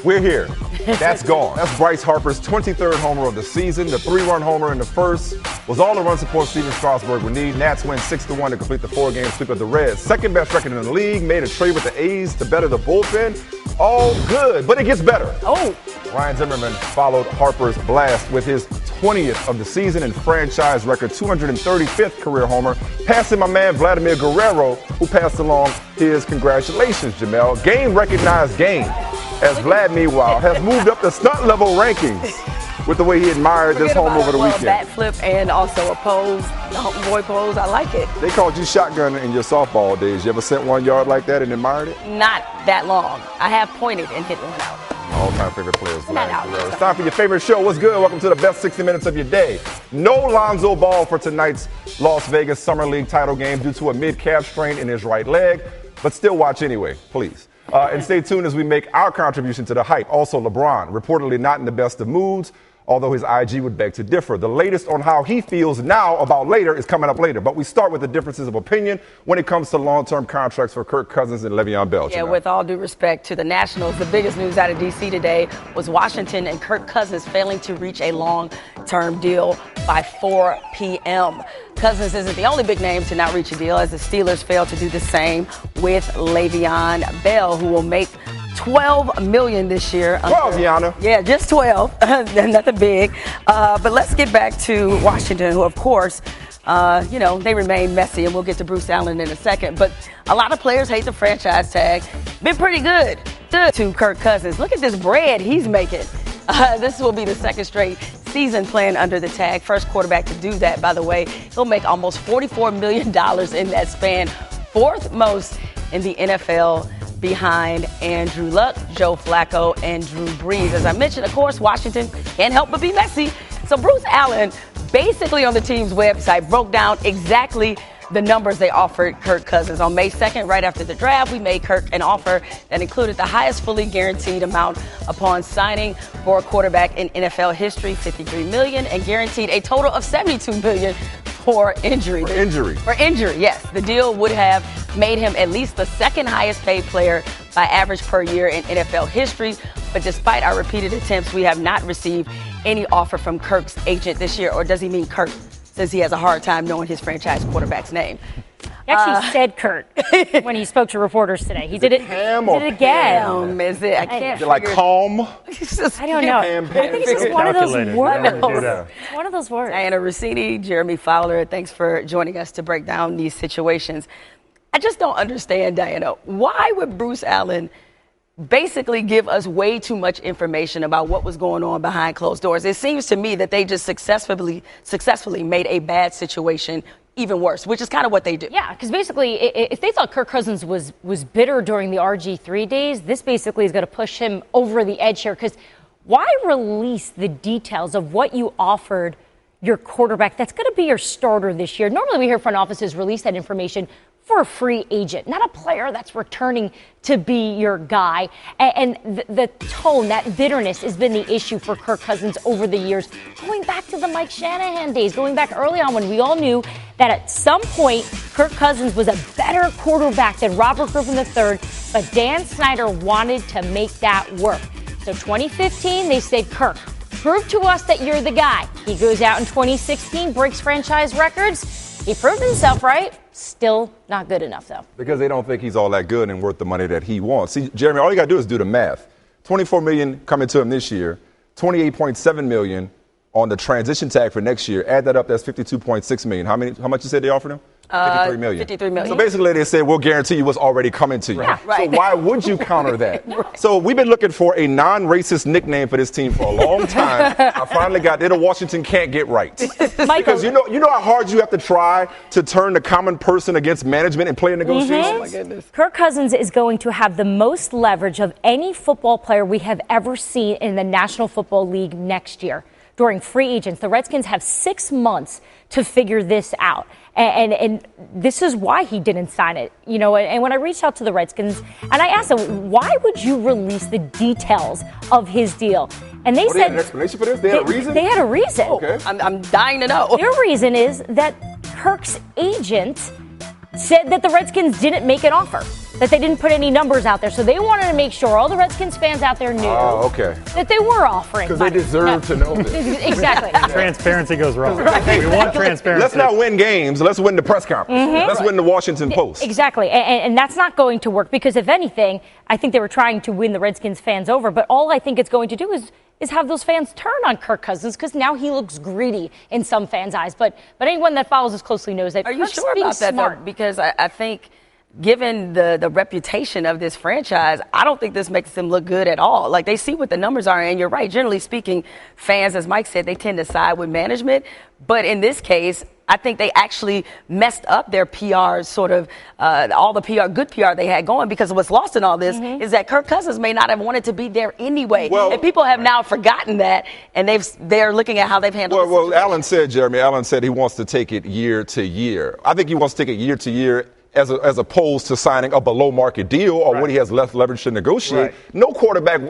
We're here. That's gone. That's Bryce Harper's 23rd homer of the season. The 3-run homer in the first was all the run support Steven Strasburg would need. Nats win 6-1 to complete the 4-game sweep of the Reds. Second best record in the league. Made a trade with the A's to better the bullpen. All good, but it gets better. Oh. Ryan Zimmerman followed Harper's blast with his 20th of the season and franchise record 235th career homer, passing my man Vladimir Guerrero, who passed along his congratulations, Jemele. Game recognized game, as Vlad, meanwhile, has moved up the stunt level rankings with the way he admired this home over the weekend. Bat flip and also a pose, the homeboy pose. I like it. They called you shotgun in your softball days. You ever sent 1 yard like that and admired it? Not that long. I have pointed and hit one out. All-time favorite players, Vlad Guerrero. It's time for your favorite show. What's good? Welcome to the best 60 minutes of your day. No Lonzo Ball for tonight's Las Vegas Summer League title game due to a mid-calf strain in his right leg, but still watch anyway, please. And stay tuned as we make our contribution to the hype. Also, LeBron, reportedly not in the best of moods, although his IG would beg to differ. The latest on how he feels now about later is coming up later. But we start with the differences of opinion when it comes to long-term contracts for Kirk Cousins and Le'Veon Bell. Yeah, with all due respect to the Nationals, the biggest news out of D.C. today was Washington and Kirk Cousins failing to reach a long-term deal by 4 p.m. Cousins isn't the only big name to not reach a deal, as the Steelers failed to do the same with Le'Veon Bell, who will make $12 million this year. 12, Yana. Yeah, just 12. Nothing big. But let's get back to Washington, who, of course, they remain messy, and we'll get to Bruce Allen in a second. But a lot of players hate the franchise tag. Been pretty good to Kirk Cousins. Look at this bread he's making. This will be the second straight season playing under the tag. First quarterback to do that, by the way. He'll make almost $44 million in that span. Fourth most in the NFL, behind Andrew Luck, Joe Flacco, and Drew Brees. As I mentioned, of course, Washington can't help but be messy. So Bruce Allen, basically on the team's website, broke down exactly the numbers they offered Kirk Cousins. On May 2nd, right after the draft, we made Kirk an offer that included the highest fully guaranteed amount upon signing for a quarterback in NFL history, $53 million, and guaranteed a total of $72 million for injury. For injury, yes. The deal would have made him at least the second highest paid player by average per year in NFL history. But despite our repeated attempts, we have not received any offer from Kirk's agent this year. Or does he mean Kirk, since he has a hard time knowing his franchise quarterback's name? He actually said Kurt when he spoke to reporters today. He did it. Ham or did it again. Pam? Is it? I can't. Is it like calm? I don't know. I think it's just one of those words. It's one of those words. Diana Rossini, Jeremy Fowler, thanks for joining us to break down these situations. I just don't understand, Diana. Why would Bruce Allen basically give us way too much information about what was going on behind closed doors? It seems to me that they just successfully made a bad situation even worse, which is kind of what they do. Yeah, because basically, if they thought Kirk Cousins was bitter during the RG3 days, this basically is going to push him over the edge here. Because why release the details of what you offered your quarterback that's going to be your starter this year? Normally, we hear front offices release that information for a free agent, not a player that's returning to be your guy. And the tone, that bitterness has been the issue for Kirk Cousins over the years, going back to the Mike Shanahan days, going back early on when we all knew that at some point Kirk Cousins was a better quarterback than Robert Griffin III, but Dan Snyder wanted to make that work. So 2015, they said, Kirk, prove to us that you're the guy. He goes out in 2016, breaks franchise records. He proved himself right. Still not good enough, though. Because they don't think he's all that good and worth the money that he wants. See, Jeremy, all you got to do is do the math. $24 million coming to him this year, $28.7 million on the transition tag for next year. Add that up, that's $52.6 million. How much you said they offered him? $53 million. $53 million. So basically they said, we'll guarantee you what's already coming to you. Yeah, right. So why would you counter that? Right. So we've been looking for a non-racist nickname for this team for a long time. I finally got it. Washington can't get right. Because you know how hard you have to try to turn the common person against management and play in negotiations? Oh, my goodness. Kirk Cousins is going to have the most leverage of any football player we have ever seen in the National Football League next year. During free agents, the Redskins have 6 months to figure this out. And this is why he didn't sign it. You know, and when I reached out to the Redskins and I asked them, why would you release the details of his deal? And they said, they had an explanation for this? They had a reason? They had a reason. Okay. I'm dying to know. Their reason is that Kirk's agent said that the Redskins didn't make an offer. that they didn't put any numbers out there. So they wanted to make sure all the Redskins fans out there knew that they were offering. Because they deserve to know this. Exactly. Transparency goes wrong. Right. We want transparency. Let's not win games. Let's win the press conference. Let's win the Washington Post. Exactly. And that's not going to work because, if anything, I think they were trying to win the Redskins fans over. But all I think it's going to do is have those fans turn on Kirk Cousins because now he looks greedy in some fans' eyes. But anyone that follows us closely knows that. Are you sure about that, though? Because I think, given the reputation of this franchise, I don't think this makes them look good at all. Like, they see what the numbers are, and you're right. Generally speaking, fans, as Mike said, they tend to side with management. But in this case, I think they actually messed up their PR, sort of all the good PR they had going, because what's lost in all this is that Kirk Cousins may not have wanted to be there anyway. And people have now forgotten that, and they're looking at how they've handled it. Well, Allen said he wants to take it year to year. I think he wants to take it year to year as opposed to signing a below-market deal or when he has less leverage to negotiate. No quarterback,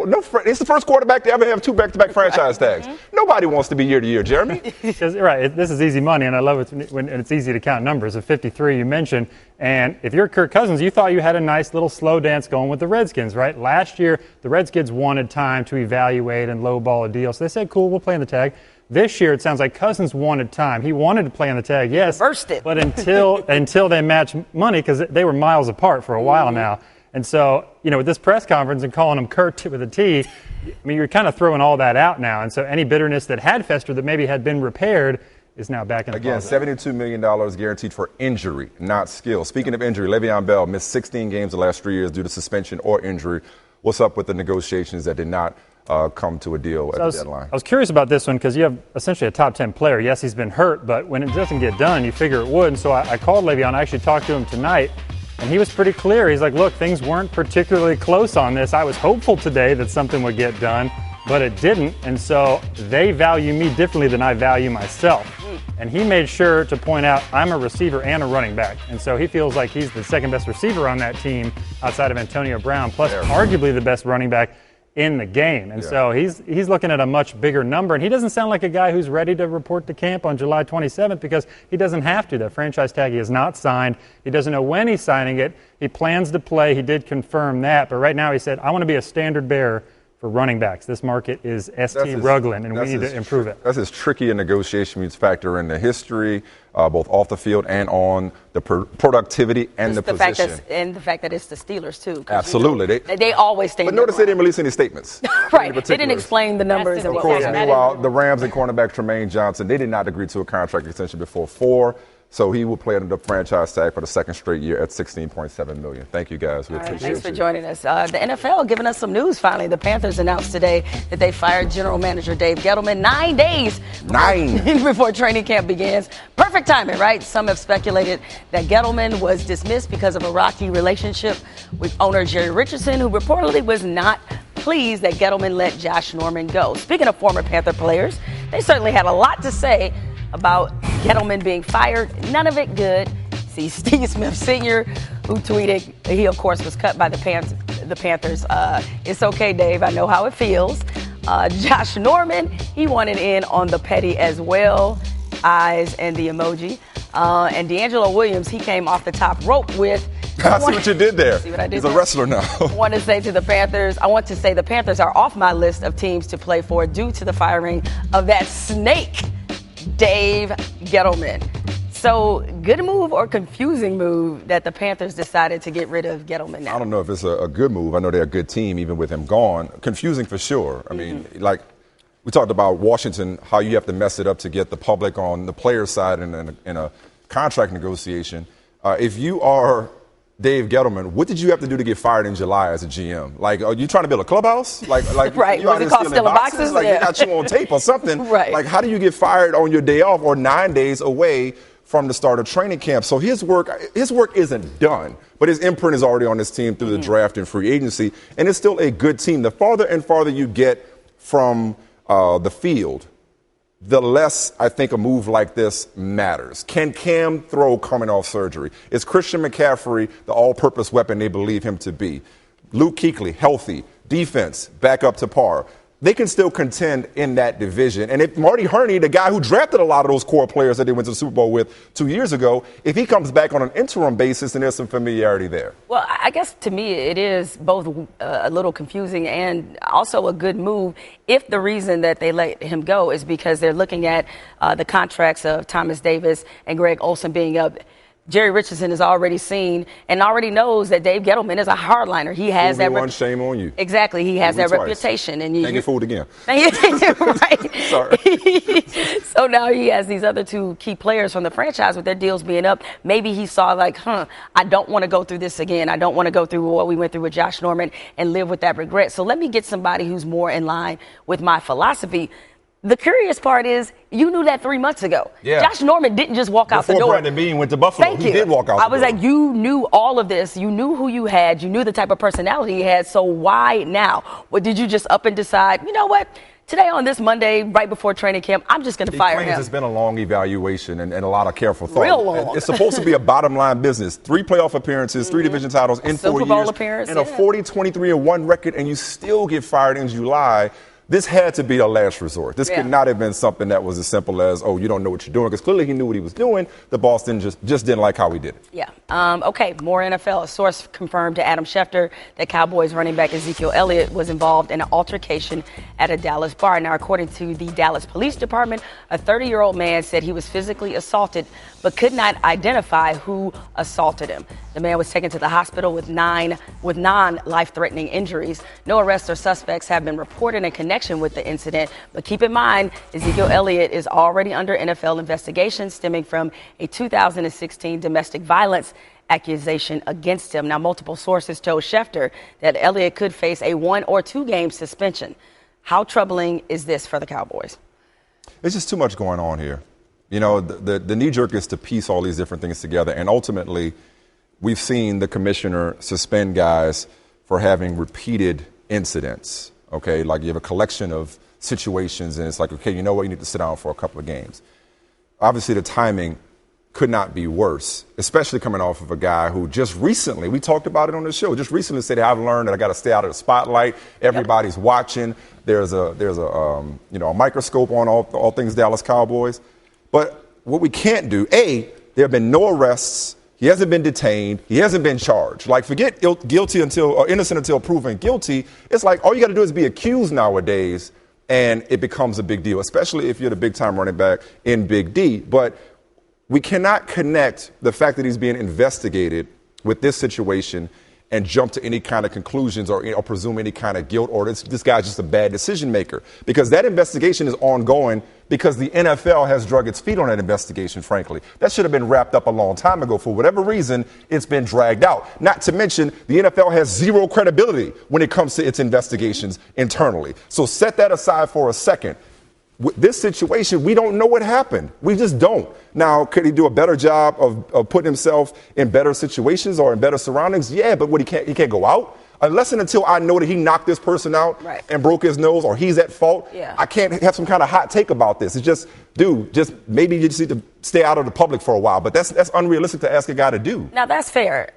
it's the first quarterback to ever have 2 back-to-back franchise tags. Nobody wants to be year to year, Jeremy. Right, this is easy money, and I love it when it's easy to count numbers. The 53 you mentioned, and if you're Kirk Cousins, you thought you had a nice little slow dance going with the Redskins, right? Last year, the Redskins wanted time to evaluate and lowball a deal, so they said, cool, we'll play in the tag. This year, it sounds like Cousins wanted time. He wanted to play on the tag, yes. Reversed it. But until they match money, because they were miles apart for a while now. And so, with this press conference and calling him Kurt with a T, I mean, you're kind of throwing all that out now. And so any bitterness that had festered that maybe had been repaired is now back in the closet. Again, $72 million guaranteed for injury, not skill. Speaking of injury, Le'Veon Bell missed 16 games the last 3 years due to suspension or injury. What's up with the negotiations that did not come to a deal at the deadline? I was curious about this one because you have essentially a top 10 player. Yes, he's been hurt, but when it doesn't get done, you figure it would. And so I called Le'Veon. I actually talked to him tonight, and he was pretty clear. He's like, look, things weren't particularly close on this. I was hopeful today that something would get done, but it didn't. And so they value me differently than I value myself. And he made sure to point out I'm a receiver and a running back. And so he feels like he's the second best receiver on that team outside of Antonio Brown, plus arguably the best running back in the game. And so he's looking at a much bigger number. And he doesn't sound like a guy who's ready to report to camp on July 27th because he doesn't have to. That franchise tag he has not signed. He doesn't know when he's signing it. He plans to play. He did confirm that. But right now he said, I want to be a standard bearer for running backs. This market is Rugland, and we need to improve it. That's as tricky a negotiation. You factor in the history, both off the field and on the productivity and the position. And the fact that it's the Steelers, too. Absolutely. They always stand. But notice they didn't release any statements. Right. They didn't explain the numbers. Of course, meanwhile, the Rams and cornerback Tremaine Johnson, they did not agree to a contract extension before 4. So he will play under the franchise tag for the second straight year at $16.7 million. Thank you, guys. We appreciate Thanks for joining us. The NFL giving us some news finally. The Panthers announced today that they fired general manager Dave Gettleman 9 days before training camp begins. Perfect timing, right? Some have speculated that Gettleman was dismissed because of a rocky relationship with owner Jerry Richardson, who reportedly was not pleased that Gettleman let Josh Norman go. Speaking of former Panther players, they certainly had a lot to say about Gettleman being fired. None of it good. See Steve Smith Sr., who tweeted, he of course was cut by the Panthers. It's okay, Dave, I know how it feels. Josh Norman, he wanted in on the petty as well. Eyes and the emoji. And D'Angelo Williams, he came off the top rope with. I see what you did there. See what I did He's there? a wrestler now. I want to say the Panthers are off my list of teams to play for due to the firing of that snake, Dave Gettleman. So, good move or confusing move that the Panthers decided to get rid of Gettleman now? I don't know if it's a good move. I know they're a good team, even with him gone. Confusing for sure. I mean, like we talked about Washington, how you have to mess it up to get the public on the player side in a contract negotiation. If you are Dave Gettleman, what did you have to do to get fired in July as a GM? Like, are you trying to build a clubhouse? Like right? You Was it called stealing boxes? Like, they got you on tape or something. Right. Like, how do you get fired on your day off or 9 days away from the start of training camp? So his work isn't done, but his imprint is already on this team through the draft and free agency, and it's still a good team. The farther and farther you get from the field, the less I think a move like this matters. Can Cam throw coming off surgery? Is Christian McCaffrey the all-purpose weapon they believe him to be? Luke Kuechly, healthy. Defense, back up to par. they can still contend in that division. And if Marty Herney, the guy who drafted a lot of those core players that they went to the Super Bowl with 2 years ago, if he comes back on an interim basis, then there's some familiarity there. Well, I guess to me it is both a little confusing and also a good move if the reason that they let him go is because they're looking at the contracts of Thomas Davis and Greg Olsen being up. Jerry Richardson has already seen and already knows that Dave Gettleman is a hardliner. He has that shame on you. Exactly, he has that reputation. And you get fooled again. Right. Sorry. So now he has these other two key players from the franchise with their deals being up. Maybe he saw like, I don't want to go through this again. I don't want to go through what we went through with Josh Norman and live with that regret. So let me get somebody who's more in line with my philosophy. The curious part is, you knew that 3 months ago. Yeah. Josh Norman didn't just walk out the door. Before Brandon Beane went to Buffalo, Thank he you. did walk out the door. I was like, you knew all of this. You knew who you had. You knew the type of personality he had. So why now? Or did you just up and decide, you know what? Today on this Monday, right before training camp, I'm just going to fire him. It's been a long evaluation and a lot of careful thought. Real long. It's supposed to be a bottom line business. 3 playoff appearances, 3 division titles in 4 years. Super Bowl appearance, and a 40-23-1 record, and you still get fired in July. This had to be a last resort. This could not have been something that was as simple as, oh, you don't know what you're doing. Because clearly he knew what he was doing. The Boston just didn't like how he did it. Yeah. Okay, more NFL. A source confirmed to Adam Schefter that Cowboys running back Ezekiel Elliott was involved in an altercation at a Dallas bar. Now, according to the Dallas Police Department, a 30-year-old man said he was physically assaulted but could not identify who assaulted him. The man was taken to the hospital with non-life-threatening injuries. No arrests or suspects have been reported in connection with the incident. But keep in mind, Ezekiel Elliott is already under NFL investigation stemming from a 2016 domestic violence accusation against him. Now, multiple sources told Schefter that Elliott could face a 1 or 2 game suspension. How troubling is this for the Cowboys? There's just too much going on here. You know, the knee-jerk is to piece all these different things together, and ultimately we've seen the commissioner suspend guys for having repeated incidents, okay? Like you have a collection of situations, and it's like, okay, you know what, you need to sit down for a couple of games. Obviously, the timing could not be worse, especially coming off of a guy who just recently, we talked about it on the show, just recently said, I've learned that I got to stay out of the spotlight. Everybody's watching. There's a microscope on all things Dallas Cowboys. But what we can't do, there have been no arrests. He hasn't been detained. He hasn't been charged. Like, forget innocent until proven guilty. It's like all you got to do is be accused nowadays, and it becomes a big deal, especially if you're the big-time running back in Big D. But we cannot connect the fact that he's being investigated with this situation and jump to any kind of conclusions or presume any kind of guilt or this guy's just a bad decision maker. Because that investigation is ongoing because the NFL has drug its feet on that investigation, frankly. That should have been wrapped up a long time ago. For whatever reason, it's been dragged out. Not to mention, the NFL has zero credibility when it comes to its investigations internally. So set that aside for a second. With this situation, we don't know what happened. We just don't. Now, could he do a better job of putting himself in better situations or in better surroundings? Yeah, but he can't go out. Unless and until I know that he knocked this person out and broke his nose or he's at fault, I can't have some kind of hot take about this. It's just, maybe you just need to stay out of the public for a while. But that's unrealistic to ask a guy to do. Now, that's fair.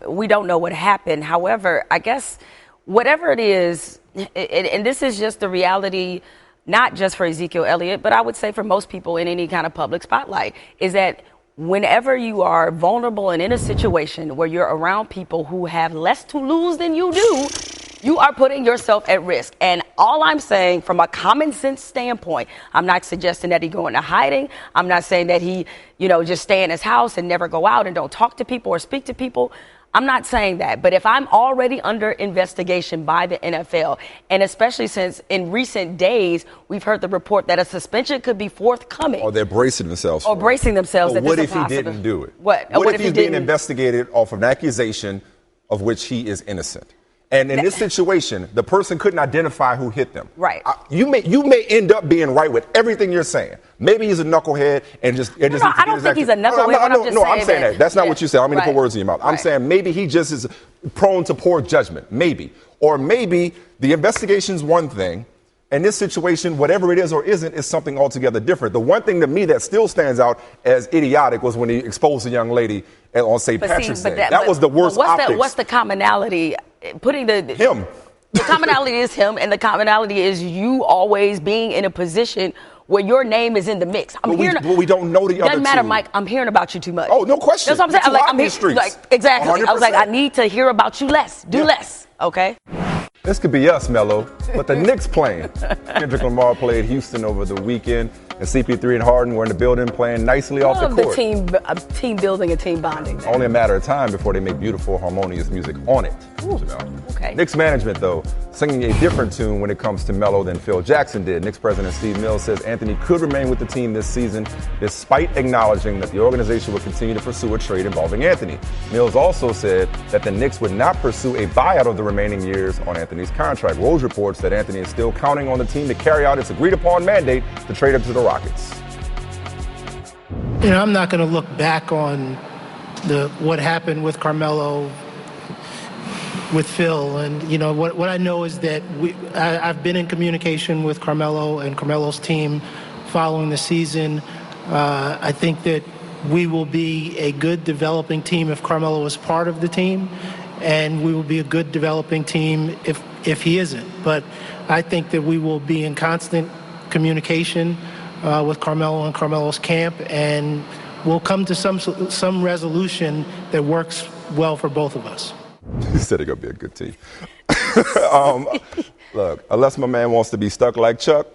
We don't know what happened. However, I guess whatever it is, and this is just the reality, not just for Ezekiel Elliott, but I would say for most people in any kind of public spotlight, is that whenever you are vulnerable and in a situation where you're around people who have less to lose than you do, you are putting yourself at risk. And all I'm saying from a common sense standpoint, I'm not suggesting that he go into hiding. I'm not saying that he, just stay in his house and never go out and don't talk to people or speak to people. I'm not saying that, but if I'm already under investigation by the NFL, and especially since in recent days we've heard the report that a suspension could be forthcoming. Or they're bracing themselves. Or bracing themselves. What if he didn't do it? What if he's being investigated off of an accusation of which he is innocent? And in this situation, the person couldn't identify who hit them. Right. You may end up being right with everything you're saying. Maybe he's a knucklehead and just. I don't think he's a knucklehead. I'm saying that. That's not what you said. I don't mean to put words in your mouth. I'm saying maybe he just is prone to poor judgment. Maybe. Or maybe the investigation's one thing, and this situation, whatever it is or isn't, is something altogether different. The one thing to me that still stands out as idiotic was when he exposed a young lady on St. Patrick's Day. That was the worst optics. What's the commonality? Him. The commonality is him, and the commonality is you always being in a position where your name is in the mix. But we don't know the other two. Doesn't matter, Mike. I'm hearing about you too much. Oh, no question. That's what I'm saying. I'm like, exactly. 100%. I was like, I need to hear about you less. Do less. Okay. This could be us, Melo, but the Knicks playing. Kendrick Lamar played Houston over the weekend, and CP3 and Harden were in the building playing nicely off the court. The team building and team bonding. Only a matter of time before they make beautiful, harmonious music on it. Okay. Knicks management, though, singing a different tune when it comes to Melo than Phil Jackson did. Knicks president Steve Mills says Anthony could remain with the team this season, despite acknowledging that the organization will continue to pursue a trade involving Anthony. Mills also said that the Knicks would not pursue a buyout of the remaining years on Anthony's contract. Woj reports that Anthony is still counting on the team to carry out its agreed-upon mandate to trade him to the Rockets. I'm not going to look back on what happened with Carmelo, with Phil, and what I know is that I've been in communication with Carmelo and Carmelo's team following the season. I think that we will be a good developing team if Carmelo is part of the team, and we will be a good developing team if he isn't. But I think that we will be in constant communication with Carmelo and Carmelo's camp, and we'll come to some resolution that works well for both of us. He said it's going to be a good team. Look, unless my man wants to be stuck like Chuck,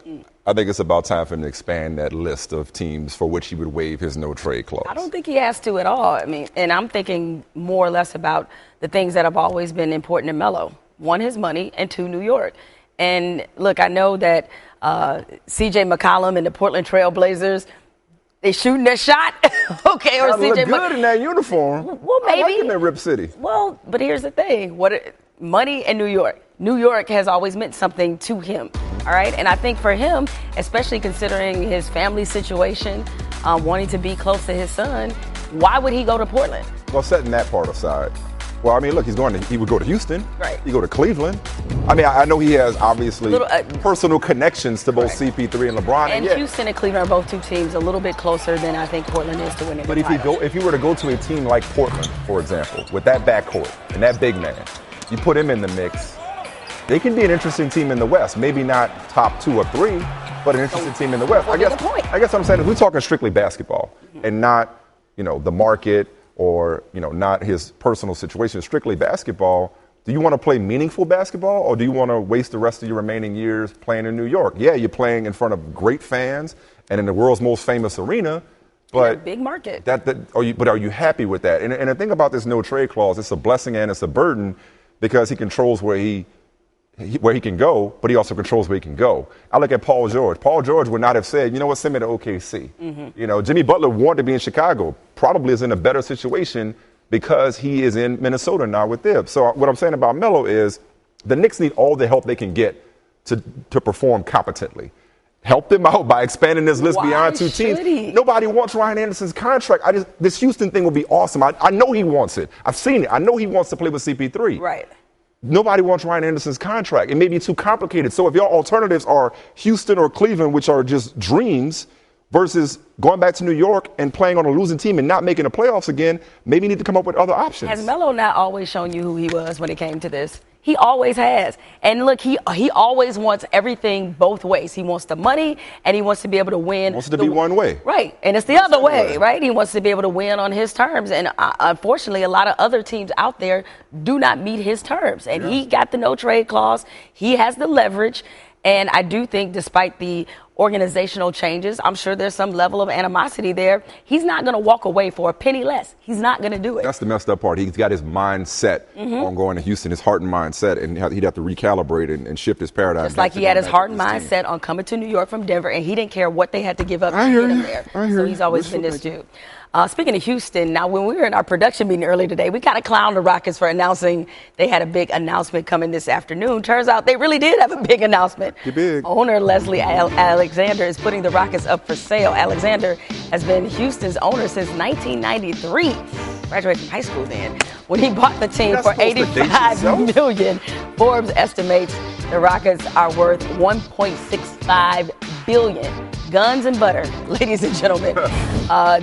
I think it's about time for him to expand that list of teams for which he would waive his no-trade clause. I don't think he has to at all. I mean, and I'm thinking more or less about the things that have always been important to Melo. One, his money, and two, New York. And look, I know that C.J. McCollum and the Portland Trail Blazers, they shooting their shot, okay? Or C.J. look good in that uniform. Well, maybe. I like him in Rip City. Well, but here's the thing: money and New York. New York has always meant something to him, all right? And I think for him, especially considering his family situation, wanting to be close to his son, why would he go to Portland? Well, setting that part aside. Well, I mean, look, he would go to Houston. Right. He'd go to Cleveland. I mean, I know he has obviously personal connections to both CP3 and LeBron. And Houston and Cleveland are both two teams a little bit closer than I think Portland is to winning the title. But if you were to go to a team like Portland, for example, with that backcourt and that big man, you put him in the mix, they can be an interesting team in the West. Maybe not top 2 or 3, but an interesting team in the West. I guess what I'm saying is we're talking strictly basketball and not, the market or, not his personal situation, strictly basketball. Do you want to play meaningful basketball, or do you want to waste the rest of your remaining years playing in New York? Yeah, you're playing in front of great fans and in the world's most famous arena, but big market. Are you happy with that? And the thing about this no trade clause, it's a blessing and it's a burden because he controls where he can go, but he also controls where he can go. I look at Paul George. Paul George would not have said, send me to OKC. Mm-hmm. Jimmy Butler wanted to be in Chicago, probably is in a better situation because he is in Minnesota now with them. So what I'm saying about Melo is the Knicks need all the help they can get to perform competently. Help them out by expanding this list beyond 2 teams. Nobody wants Ryan Anderson's contract. This Houston thing will be awesome. I know he wants it. I've seen it. I know he wants to play with CP3. Right. Nobody wants Ryan Anderson's contract. It may be too complicated. So if your alternatives are Houston or Cleveland, which are just dreams, versus going back to New York and playing on a losing team and not making the playoffs again, maybe you need to come up with other options. Has Melo not always shown you who he was when it came to this? He always has. And look, he always wants everything both ways. He wants the money and he wants to be able to win. He wants it to be one way. Right. And it's the other way, right? He wants to be able to win on his terms. And unfortunately, a lot of other teams out there do not meet his terms. And he got the no trade clause. He has the leverage. And I do think despite the organizational changes, I'm sure there's some level of animosity there. He's not going to walk away for a penny less. He's not going to do it. That's the messed up part. He's got his mindset on going to Houston, his heart and mindset, and he'd have to recalibrate and shift his paradigm. Just like he had his heart and mindset on coming to New York from Denver, and he didn't care what they had to give up to get him there. So he's always been this dude. Speaking of Houston, now when we were in our production meeting earlier today, we kind of clowned the Rockets for announcing they had a big announcement coming this afternoon. Turns out they really did have a big announcement. Big. Owner Leslie Alexander is putting the Rockets up for sale. Alexander has been Houston's owner since 1993. Graduated from high school then. When he bought the team for $85 million, Forbes estimates the Rockets are worth $1.65 billion. Guns and butter, ladies and gentlemen.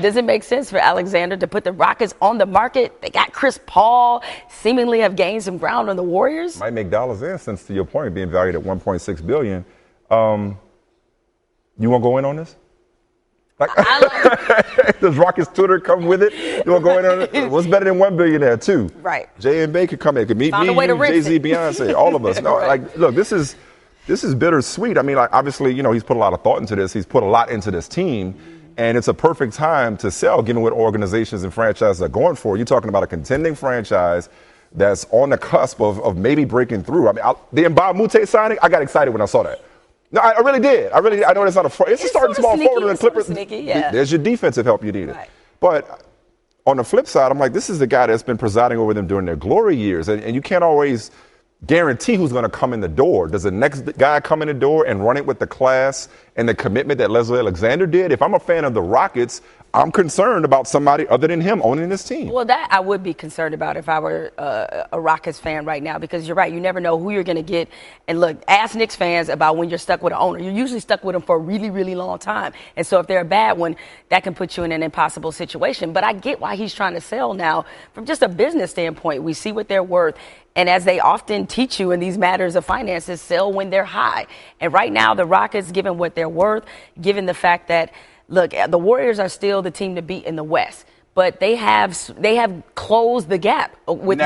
Does it make sense for Alexander to put the Rockets on the market? They got Chris Paul, seemingly have gained some ground on the Warriors. Might make dollars and cents, to your point, being valued at $1.6 billion. You want to go in on this? Like, does Rockets Twitter come with it? You want to go in on it? What's better than $1 billionaire? Two. Right. Jay and Bay could come in. Could meet Found me, a way to you, rinse Jay-Z, it. Beyonce, all of us. No, Right. like, look, this is bittersweet. I mean, like, obviously, he's put a lot of thought into this. He's put a lot into this team. And it's a perfect time to sell, given what organizations and franchises are going for. You're talking about a contending franchise that's on the cusp of maybe breaking through. I mean, the Mbamute signing, I got excited when I saw that. No, I really did. I know it's not it's a starting small forward in the Clippers. Sneaky, yeah. There's your defensive help you needed. Right. But on the flip side, I'm like, this is the guy that's been presiding over them during their glory years. And you can't always guarantee who's going to come in the door. Does the next guy come in the door and run it with the class and the commitment that Leslie Alexander did? If I'm a fan of the Rockets, I'm concerned about somebody other than him owning this team. Well, that I would be concerned about if I were a Rockets fan right now, because you're right. You never know who you're going to get. And look, ask Knicks fans about when you're stuck with an owner. You're usually stuck with them for a really, really long time. And so if they're a bad one, that can put you in an impossible situation. But I get why he's trying to sell now from just a business standpoint. We see what they're worth. And as they often teach you in these matters of finances, sell when they're high. And right now, the Rockets, given what they're worth, given the fact that, look, the Warriors are still the team to beat in the West, but they have closed the gap. They've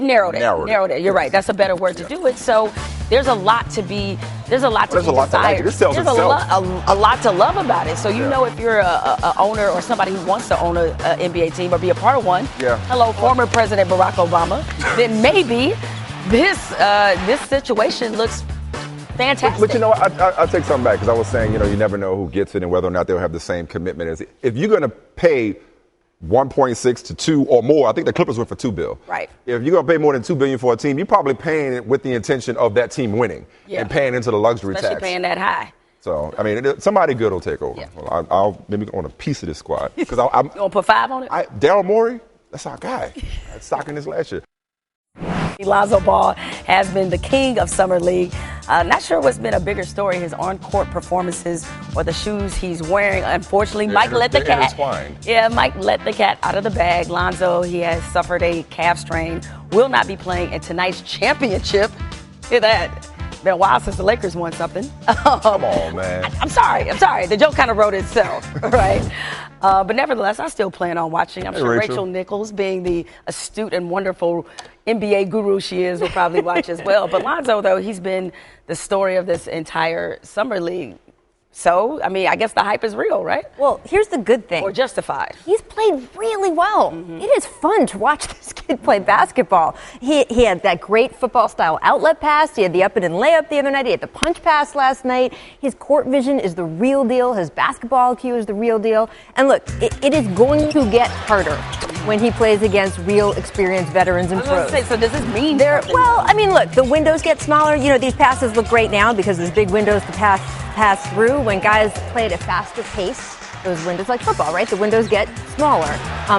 narrowed it. You're right. That's a better word to do it. So there's a lot to be. There's a lot to be desired. Like. This sells itself. A lot to love about it. So you know, if you're a owner or somebody who wants to own a NBA team or be a part of one. Yeah. Hello, former President Barack Obama. Then maybe this situation looks fantastic. But you know, I'll take something back, because I was saying, you never know who gets it and whether or not they'll have the same commitment as. If you're going to pay 1.6 to 2 or more, I think the Clippers went for $2 billion. Right. If you're going to pay more than $2 billion for a team, you're probably paying it with the intention of that team winning and paying into the luxury Especially tax. paying that high. So, I mean, somebody good will take over. Yeah. Well, I'll maybe on a piece of this squad. Because You want to put 5 on it? Daryl Morey, that's our guy. I had stock in this last year. Lonzo Ball has been the king of Summer League. Not sure what's been a bigger story, his on-court performances or the shoes he's wearing. Unfortunately, Mike let the cat. Mike let the cat out of the bag. Lonzo, he has suffered a calf strain, will not be playing in tonight's championship. Hear that? Been a while since the Lakers won something. Come on, man. I'm sorry. The joke kind of wrote itself, right? But nevertheless, I still plan on watching. I'm sure Rachel Nichols, being the astute and wonderful NBA guru she is, will probably watch as well. But Lonzo, though, he's been the story of this entire Summer League. So, I mean, I guess the hype is real, right? Well, here's the good thing. Or justified. He's played really well. It is fun to watch this kid play basketball. He had that great football-style outlet pass. He had the up-and-in layup the other night. He had the punch pass last night. His court vision is the real deal. His basketball IQ is the real deal. And look, it is going to get harder when he plays against real experienced veterans and pros. So does this mean well, I mean, look, the windows get smaller. These passes look great now because there's big windows to pass through. When guys play at a faster pace, those windows, like football, right? The windows get smaller.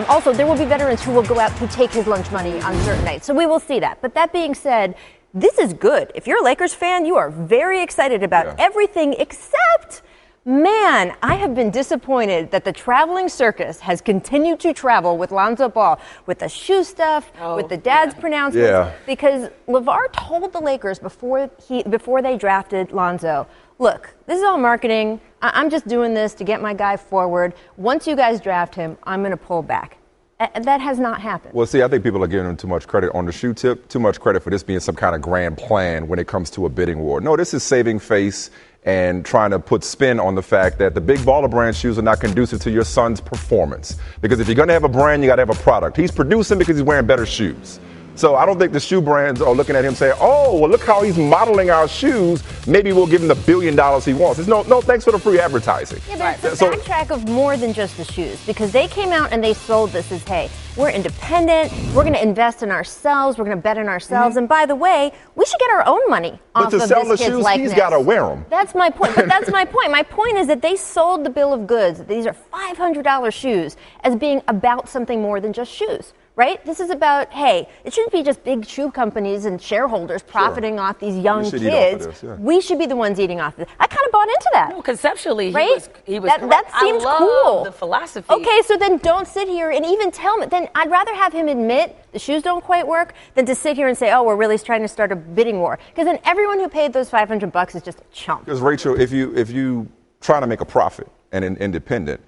Also, there will be veterans who will go out to take his lunch money on certain nights. So we will see that. But that being said, this is good. If you're a Lakers fan, you are very excited about everything except, man, I have been disappointed that the traveling circus has continued to travel with Lonzo Ball, with the shoe stuff, with the dad's pronouncements. Because LeVar told the Lakers before they drafted Lonzo, look, this is all marketing. I'm just doing this to get my guy forward. Once you guys draft him, I'm going to pull back. That has not happened. Well, see, I think people are giving him too much credit on the shoe tip, too much credit for this being some kind of grand plan when it comes to a bidding war. No, this is saving face and trying to put spin on the fact that the big baller brand shoes are not conducive to your son's performance. Because if you're going to have a brand, you got to have a product. He's producing because he's wearing better shoes. So I don't think the shoe brands are looking at him saying, oh, well, look how he's modeling our shoes. Maybe we'll give him the $1 billion he wants. It's no, thanks for the free advertising. Yeah, but it's a backtrack of more than just the shoes, because they came out and they sold this as, hey, we're independent, we're going to invest in ourselves, we're going to bet in ourselves, and by the way, we should get our own money off of this kid's likeness. He's got to wear them. That's my point. But that's my point. My point is that they sold the bill of goods. These are $500 shoes as being about something more than just shoes. right? This is about, hey, it shouldn't be just big shoe companies and shareholders profiting off these young kids. We should be the ones eating off of this. I kind of bought into that. No, conceptually, right? he was that seems cool. The philosophy. Okay, so then don't sit here and even tell me. Then I'd rather have him admit the shoes don't quite work than to sit here and say, oh, we're really trying to start a bidding war. Because then everyone who paid those $500 is just a chump. Because, Rachel, if you trying to make a profit and an independent,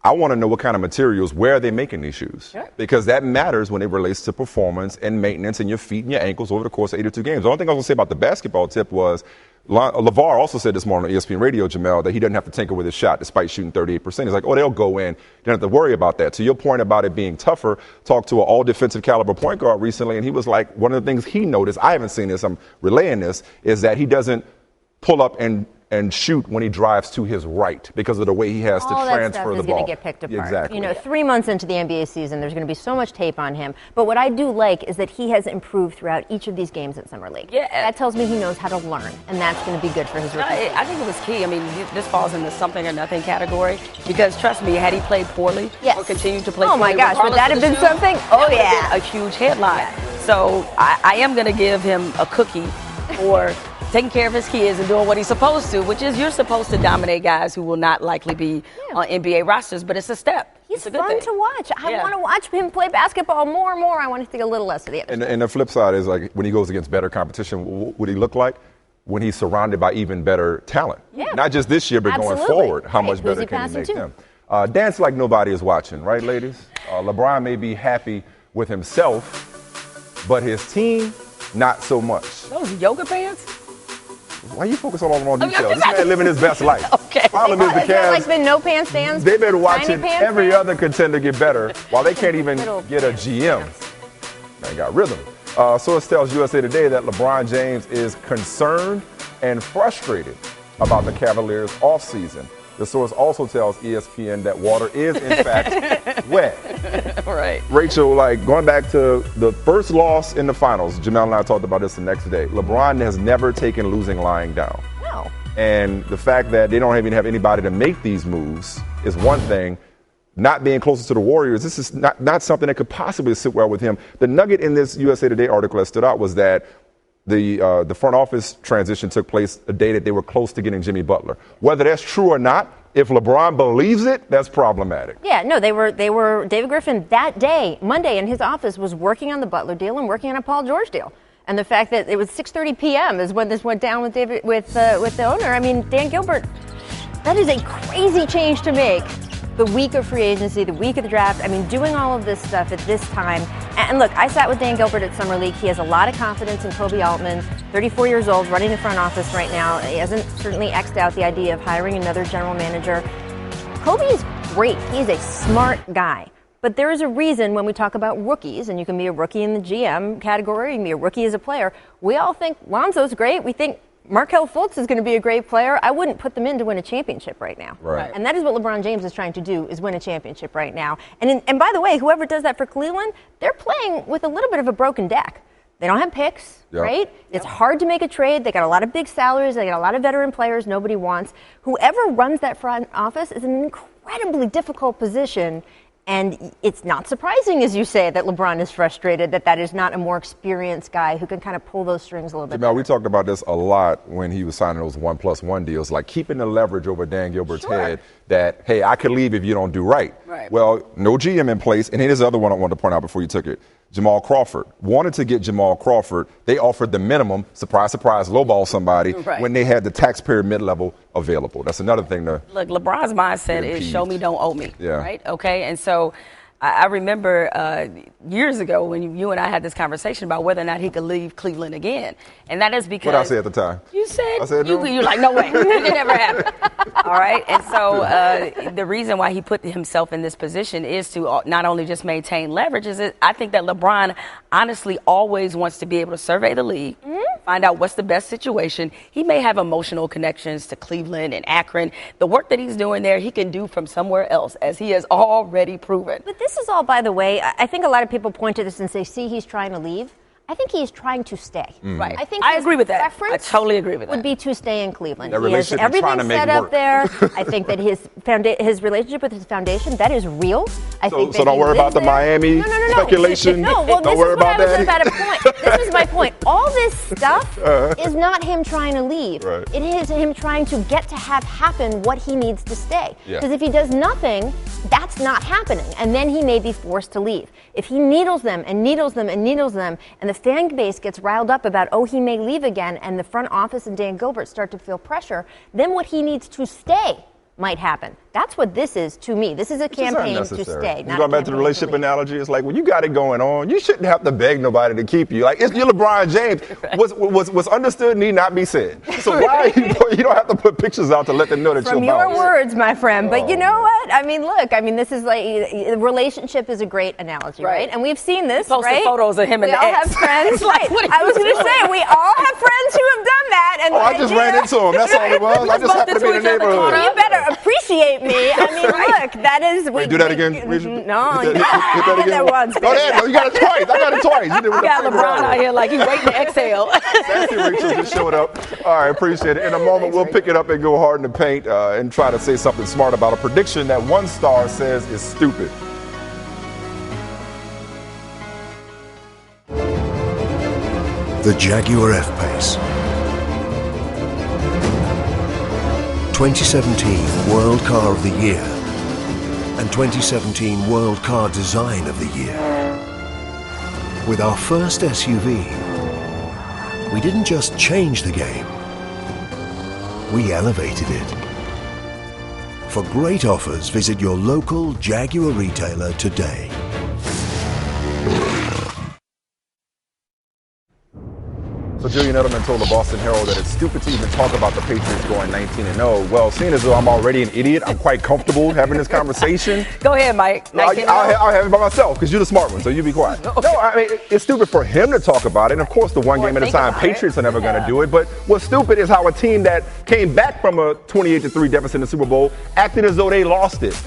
I want to know what kind of materials, where are they making these shoes? Sure. Because that matters when it relates to performance and maintenance in your feet and your ankles over the course of 82 games. The only thing I was going to say about the basketball tip was LeVar also said this morning on ESPN Radio, Jemele, that he doesn't have to tinker with his shot despite shooting 38%. He's like, oh, they'll go in. You don't have to worry about that. To your point about it being tougher, talked to an all-defensive caliber point guard recently, and he was like, one of the things he noticed, I haven't seen this, I'm relaying this, is that he doesn't pull up and shoot when he drives to his right because of the way he has to transfer the ball. All that stuff is going to get picked apart. Exactly. You know, 3 months into the NBA season, there's going to be so much tape on him. But what I do like is that he has improved throughout each of these games at Summer League. Yeah. That tells me he knows how to learn, and that's going to be good for his rookie. I think it was key. I mean, this falls in the something or nothing category because, trust me, had he played poorly or continued to play poorly, my gosh, would that have been something? Oh, yeah. A huge headline. Yeah. So I am going to give him a cookie for taking care of his kids and doing what he's supposed to, which is you're supposed to dominate guys who will not likely be on NBA rosters, but it's a step. He's fun to watch. I want to watch him play basketball more and more. I want to think a little less of the other. And the flip side is, like, when he goes against better competition, what would he look like? When he's surrounded by even better talent. Yeah. Not just this year, but going forward, how much better can he make them? Dance like nobody is watching, right, ladies? LeBron may be happy with himself, but his team, not so much. Those yoga pants? Why you focus on all the wrong details? This man living his best life. Okay. Problem is the Cavs, like been no pants stands. They've been watching every other contender get better while they can't even get a GM. Man got rhythm. Source tells USA Today that LeBron James is concerned and frustrated about the Cavaliers' offseason. The source also tells ESPN that water is, in fact, wet. Right. Rachel, like, going back to the first loss in the finals, Jemele and I talked about this the next day. LeBron has never taken losing lying down. No. And the fact that they don't even have anybody to make these moves is one thing. Not being closer to the Warriors, this is not something that could possibly sit well with him. The nugget in this USA Today article that stood out was that the front office transition took place a day that they were close to getting Jimmy Butler. Whether that's true or not, if LeBron believes it, that's problematic. Yeah, no, they were David Griffin that day, Monday, in his office was working on the Butler deal and working on a Paul George deal. And the fact that it was 6:30 p.m. is when this went down with the owner. I mean, Dan Gilbert, that is a crazy change to make. The week of free agency, the week of the draft, I mean, doing all of this stuff at this time. And look, I sat with Dan Gilbert at Summer League. He has a lot of confidence in Kobe Altman, 34 years old, running the front office right now. He hasn't certainly X'd out the idea of hiring another general manager. Kobe is great. He's a smart guy. But there is a reason when we talk about rookies, and you can be a rookie in the GM category, you can be a rookie as a player. We all think Lonzo's great. We think Markelle Fultz is going to be a great player. I wouldn't put them in to win a championship right now. Right. And that is what LeBron James is trying to do, is win a championship right now. And by the way, whoever does that for Cleveland, they're playing with a little bit of a broken deck. They don't have picks, right? It's hard to make a trade. They got a lot of big salaries. They got a lot of veteran players nobody wants. Whoever runs that front office is in an incredibly difficult position. And it's not surprising, as you say, that LeBron is frustrated, that is not a more experienced guy who can kind of pull those strings a little bit. Jemele, we talked about this a lot when he was signing those 1+1 deals, like keeping the leverage over Dan Gilbert's head that, hey, I could leave if you don't do right. Well, no GM in place. And here's the other one I wanted to point out before you took it. Jamal Crawford. Wanted to get Jamal Crawford. They offered the minimum, surprise, surprise, lowball somebody when they had the taxpayer mid-level available. That's another thing to look. LeBron's mindset is show me, don't owe me. Right? Okay. And so I remember years ago when you and I had this conversation about whether or not he could leave Cleveland again. And that is because. What I say at the time? You said, I said no. You're like, no way. It never happened. All right. And so the reason why he put himself in this position is to not only just maintain leverage, I think that LeBron honestly always wants to be able to survey the league, find out what's the best situation. He may have emotional connections to Cleveland and Akron. The work that he's doing there, he can do from somewhere else, as he has already proven. But this is all, by the way, I think a lot of people point to this and say, see, he's trying to leave. I think he is trying to stay. Right. I agree with that. I preference totally agree with that. would be to stay in Cleveland. That He has relationship you're trying everything to make set up work. there. I think that his relationship with his foundation, that is real. I think So that don't he worry about lives the there. Miami speculation. No, well, Don't this worry is what about I was that. about to point. This is my point. All this stuff is not him trying to leave. Right. It is him trying to get to have happen what he needs to stay. Yeah. Because if he does nothing, that's not happening. And then he may be forced to leave. If he needles them and needles them and needles them, and the fan base gets riled up about, oh, he may leave again, and the front office and Dan Gilbert start to feel pressure, then what he needs to stay might happen. That's what this is to me. This is a campaign to stay. You going back to the relationship analogy? It's like when you got it going on, you shouldn't have to beg nobody to keep you. Like you're LeBron James. What's understood need not be said. So why you don't have to put pictures out to let them know that From you're your bounce. words, my friend. But you know what? I mean, look. I mean, this is like a relationship is a great analogy, right? And we've seen this, Posted right? photos of him and we the all ex. have friends. Like, what are I was you going to doing? say we all have friends who have done that. And I just ran into him. That's all it was. I just happened to be in the neighborhood. You better appreciate me. I mean, look, that is. Wait, do that again. No, Hit that you did again. that once. No, no, you got it twice. I got it twice. You did with We got the LeBron out here like he's waiting to exhale. Sassy Rachel just showed up. All right, appreciate it. In a moment, we'll pick it up and go hard in the paint and try to say something smart about a prediction that one star says is stupid. The Jaguar F-Pace. 2017 World Car of the Year and 2017 World Car Design of the Year. With our first SUV, we didn't just change the game, we elevated it. For great offers, visit your local Jaguar retailer today. So Julian Edelman told the Boston Herald that it's stupid to even talk about the Patriots going 19-0. Well, seeing as though I'm already an idiot, I'm quite comfortable having this conversation. Go ahead, Mike. I'll have it by myself because you're the smart one, so you be quiet. Okay. No, I mean, it's stupid for him to talk about it. And of course, the one game at a time, Patriots are never going to do it. But what's stupid is how a team that came back from a 28-3 deficit in the Super Bowl acted as though they lost it.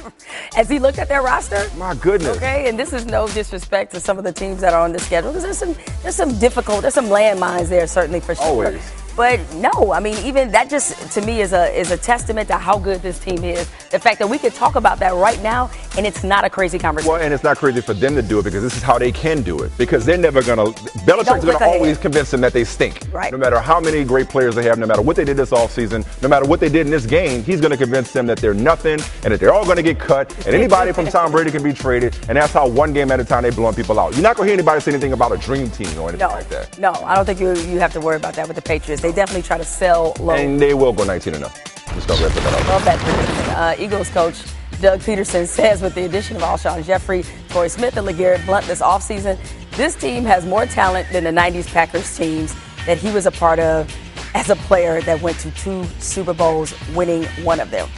As he looked at their roster, My goodness. okay, and this is no disrespect to some of the teams that are on the schedule, because there's some landmines there, certainly for sure. Always. But no, I mean, even that just to me is a testament to how good this team is. The fact that we could talk about that right now, and it's not a crazy conversation. Well, and it's not crazy for them to do it because this is how they can do it. Because they're never going to, Belichick's going to always convince them that they stink. Right. No matter how many great players they have, no matter what they did this offseason, no matter what they did in this game, he's going to convince them that they're nothing and that they're all going to get cut and anybody from Tom Brady can be traded. And that's how one game at a time they're blowing people out. You're not going to hear anybody say anything about a dream team or anything like that. No, I don't think you have to worry about that with the Patriots. They definitely try to sell low. And they will go 19-0. Just don't put that out. Love that prediction. Eagles coach Doug Peterson says with the addition of Alshon Jeffrey, Torrey Smith, and LeGarrette Blount this offseason, this team has more talent than the 90s Packers teams that he was a part of as a player that went to 2 Super Bowls, winning one of them.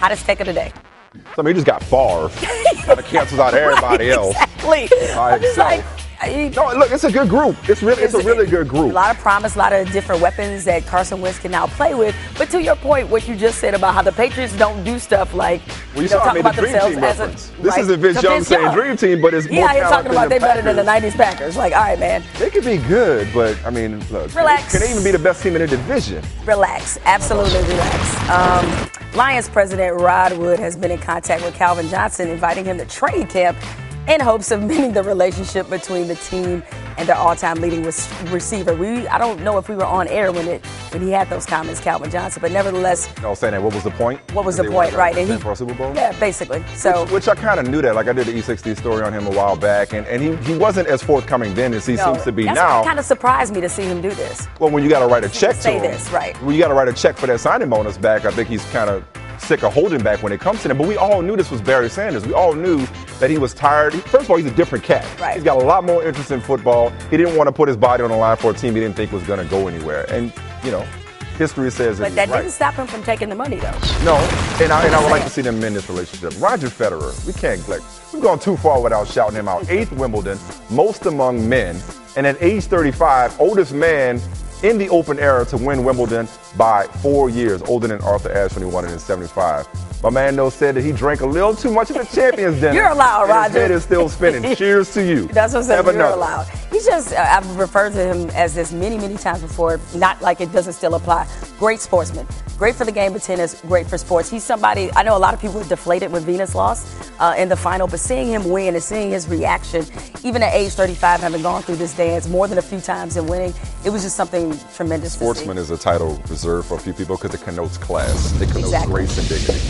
Hottest take of the day. So, I mean, he just got Favre. Kind of cancels out everybody else. Exactly. By himself. No, look, it's a good group. It's a really good group. A lot of promise, a lot of different weapons that Carson Wentz can now play with. But to your point, what you just said about how the Patriots don't do stuff like talk about themselves as a This isn't Vince Young saying Dream Team, but it's more you're talent talking about than they better than the 90s Packers. Like, all right, man. They could be good, but I mean, look, Relax. Can they even be the best team in the division? Relax. Absolutely relax. Lions president Rod Wood has been in contact with Calvin Johnson, inviting him to trade camp in hopes of mending the relationship between the team and their all-time leading receiver. I don't know if we were on air when he had those comments, Calvin Johnson, but nevertheless. I was saying that. What was the point? What was the point, right? And for a Super Bowl? Yeah, basically. So, which I kind of knew that. Like I did the E60 story on him a while back, and he wasn't as forthcoming then as he seems to be now. That kind of surprised me to see him do this. Well, when you got to write a check to him, this, right? When you got to write a check for that signing bonus back, I think he's kind of sick of holding back when it comes to them. But we all knew this was Barry Sanders. We all knew that he was tired. First of all, he's a different cat. Right. He's got a lot more interest in football. He didn't want to put his body on the line for a team he didn't think was going to go anywhere. And, you know, history says But that didn't stop him from taking the money, though. No, and I would like to see them mend this relationship. Roger Federer, we've gone too far without shouting him out. 8th Wimbledon, most among men, and at age 35, oldest man in the Open era to win Wimbledon. by 4 years, older than Arthur Ashe when he won it in '75. My man, though, said that he drank a little too much of the Champions Dinner. You're allowed, Roger. His head is still spinning. Cheers to you. That's what I'm saying. Have You're another. allowed. He's just, I've referred to him as this many, many times before, not like it doesn't still apply. Great sportsman. Great for the game of tennis, great for sports. He's somebody, I know a lot of people were deflated when Venus lost in the final, but seeing him win and seeing his reaction, even at age 35, having gone through this dance more than a few times and winning, it was just something tremendous to see. Sportsman is a title reserved for a few people because it connotes class. It connotes Exactly. grace and dignity.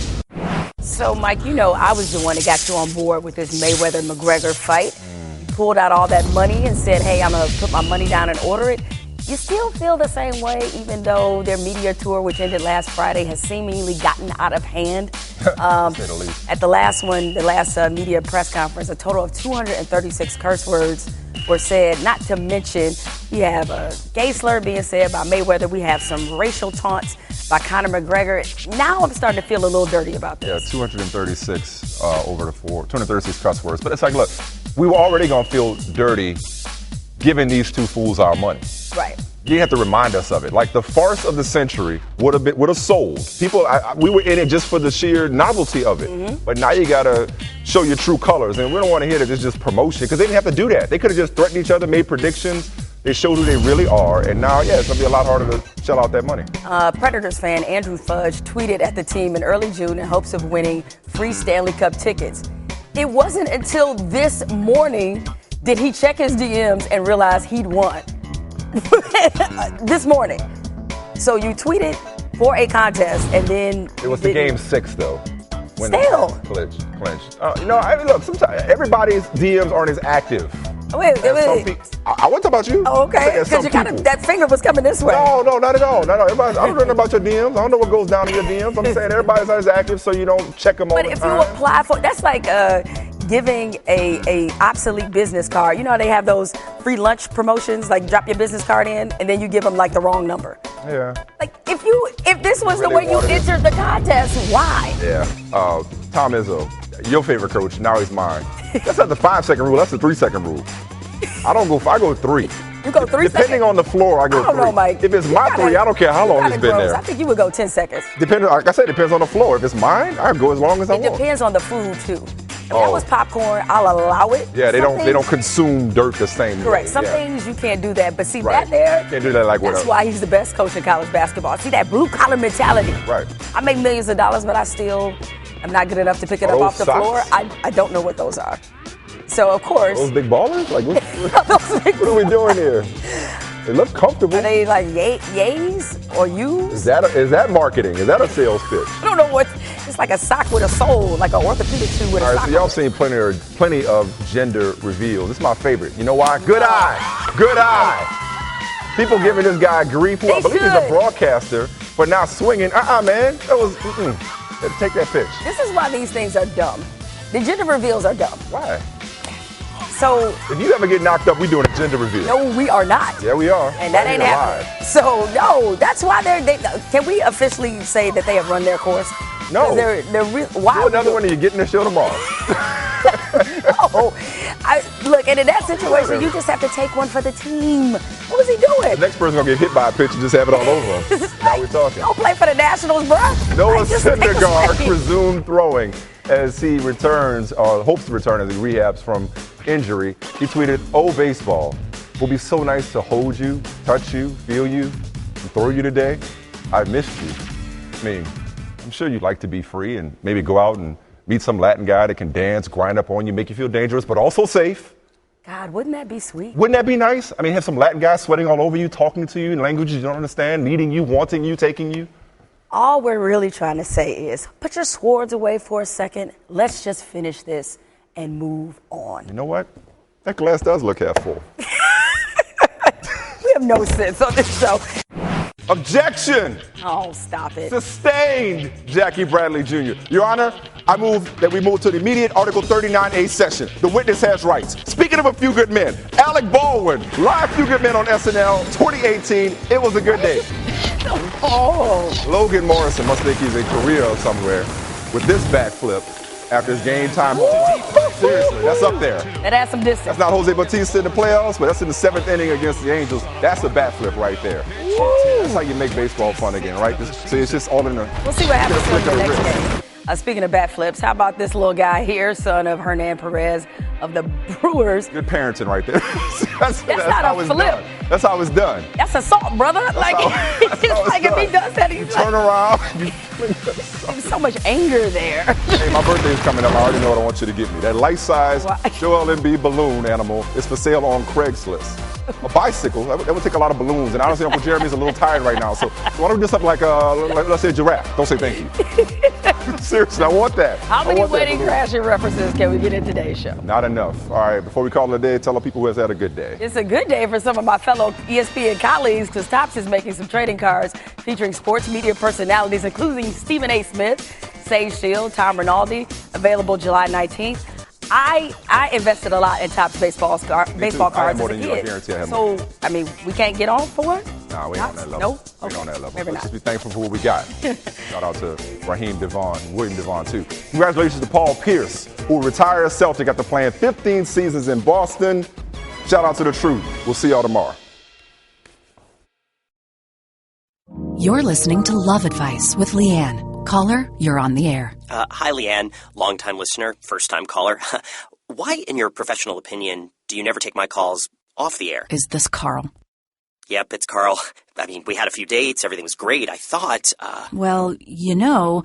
So, Mike, you know I was the one that got you on board with this Mayweather-McGregor fight. You pulled out all that money and said, hey, I'm going to put my money down and order it. You still feel the same way, even though their media tour, which ended last Friday, has seemingly gotten out of hand. At the last one, the last media press conference, a total of 236 curse words were said, not to mention we have a gay slur being said by Mayweather. We have some racial taunts by Conor McGregor. Now I'm starting to feel a little dirty about this. Yeah, 236 over the 236 cuss words. But it's like, look, we were already going to feel dirty giving these two fools our money. Right. You have to remind us of it. Like the farce of the century would have sold. People, we were in it just for the sheer novelty of it. Mm-hmm. But now you gotta show your true colors, and we don't want to hear that it's just promotion because they didn't have to do that. They could have just threatened each other, made predictions. They showed who they really are, and now, yeah, it's gonna be a lot harder to shell out that money. Predators fan Andrew Fudge tweeted at the team in early June in hopes of winning free Stanley Cup tickets. It wasn't until this morning did he check his DMs and realize he'd won. This morning. So you tweeted for a contest and then it was the game 6 though. When still clinched. Look, sometimes everybody's DMs aren't as active. Wait. I wasn't talking about you. Oh, okay. Because you that finger was coming this way. No, not at all. No. Everybody, I don't know about your DMs. I don't know what goes down in your DMs. I'm saying everybody's not as active, so you don't check them all the time. But if you apply for, that's like giving a obsolete business card. You know how they have those free lunch promotions, like drop your business card in and then you give them like the wrong number. Yeah. Like if this was really the way you entered the contest, why? Yeah. Tom Izzo, your favorite coach, now he's mine. That's not the 5-second rule, that's the 3-second rule. I go 3. You go 3 seconds? Depending on the floor, I go 3. I don't know, Mike. If it's my 3, I don't care how long it's been there. I think you would go 10 seconds. Like I said, it depends on the floor. If it's mine, I go as long as I want. It depends on the food too. If that was popcorn, I'll allow it. Yeah, they don't consume dirt the same way. Correct. Some things you can't do that, but see that there. Can't do that like that's why he's the best coach in college basketball. See that blue collar mentality. Right. I make millions of dollars, but I still am not good enough to pick it up off the floor. I don't know what those are. So of course. Those big ballers? Like what are we doing here? They look comfortable. Are they like yays or yous? Is that marketing? Is that a sales pitch? I don't know what. It's like a sock with a sole, like an orthopedic shoe with a sock. All right, so y'all seen plenty of gender reveals. This is my favorite. You know why? Good eye. People giving this guy grief. I believe he's a broadcaster, but now swinging. Man, that was. Take that pitch. This is why these things are dumb. The gender reveals are dumb. Why? So if you ever get knocked up, we doing a gender reveal. No, we are not. Yeah, we are. And that ain't happening. So no, that's why can we officially say that they have run their course? No. Why? Do another one and you're getting the show tomorrow. No. Look, and in that situation, you just have to take one for the team. What was he doing? The next person's gonna get hit by a pitch and just have it all over him. Now we're talking. Don't play for the Nationals, bro. Noah Syndergaard resumed throwing as he returns, or hopes to return as he rehabs from injury. He tweeted, "Oh, baseball, will be so nice to hold you, touch you, feel you, and throw you today. I missed you." I mean, I'm sure you'd like to be free and maybe go out and meet some Latin guy that can dance, grind up on you, make you feel dangerous, but also safe. God, wouldn't that be sweet? Wouldn't that be nice? I mean, have some Latin guy sweating all over you, talking to you in languages you don't understand, needing you, wanting you, taking you. All we're really trying to say is, put your swords away for a second. Let's just finish this and move on. You know what? That glass does look half full. We have no sense on this show. Objection! Oh, stop it. Sustained, Jackie Bradley Jr. Your Honor, I move that we move to the immediate Article 39A session. The witness has rights. Speaking of A Few Good Men, Alec Baldwin, live Few Good Men on SNL 2018. It was a good day. Oh. Logan Morrison must think he's a career somewhere with this backflip after his game time. Seriously, that's up there. That adds some distance. That's not Jose Bautista in the playoffs, but that's in the 7th inning against the Angels. That's a backflip right there. That's how you make baseball fun again, right? See, it's just all in the. We'll see what happens flick in the of the next wrist. game. Speaking of bat flips, how about this little guy here, son of Hernan Perez of the Brewers? Good parenting right there. that's not how a it's flip. done. That's how it's done. That's assault, brother. It's like if he does that, he's Turn around. there's so much anger there. Hey, my birthday is coming up. I already know what I want you to get me. That life-size What? Joel Embiid balloon animal is for sale on Craigslist. A bicycle, that would take a lot of balloons. And honestly, Uncle Jeremy's a little tired right now. So why don't we do something like let's say a giraffe. Don't say thank you. Seriously, I want that. How many Wedding Crashing references can we get in today's show? Not enough. All right, before we call it a day, tell the people who has had a good day. It's a good day for some of my fellow ESPN colleagues because Topps is making some trading cards featuring sports media personalities, including Stephen A. Smith, Sage Steele, Tom Rinaldi, available July 19th. I invested a lot in Topps baseball cards I as have more a than you. I kid. guarantee I have more. So, I mean, we can't get on for one? Nah, we ain't on that level. No? We ain't Okay. on that level. Maybe Let's not. just be thankful for what we got. Shout out to Raheem Devon, William Devon, too. Congratulations to Paul Pierce, who will retire as Celtic after playing 15 seasons in Boston. Shout out to the Truth. We'll see y'all tomorrow. You're listening to Love Advice with Leanne. Caller, you're on the air. Hi, Leanne. Longtime listener, first-time caller. Why, in your professional opinion, do you never take my calls off the air? Is this Carl? Yep, it's Carl. I mean, we had a few dates. Everything was great. I thought, Well, you know,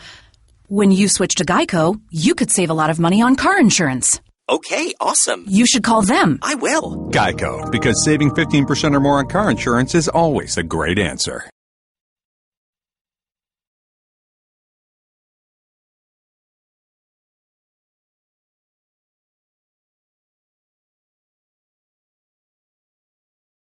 when you switch to Geico, you could save a lot of money on car insurance. Okay, awesome. You should call them. I will. Geico, because saving 15% or more on car insurance is always a great answer.